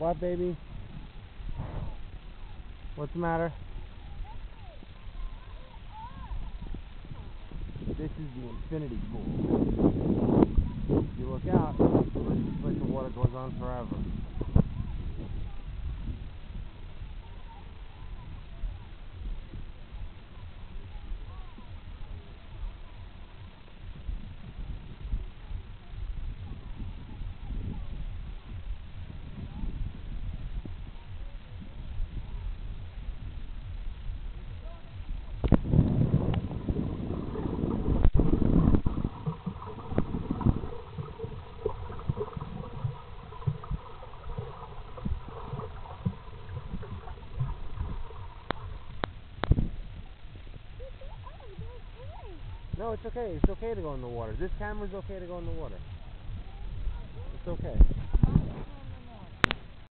What, baby? What's the matter? This is the infinity pool. If you look out, it looks like the water goes on forever. No, it's okay. It's okay to go in the water. This camera's okay to go in the water. It's okay.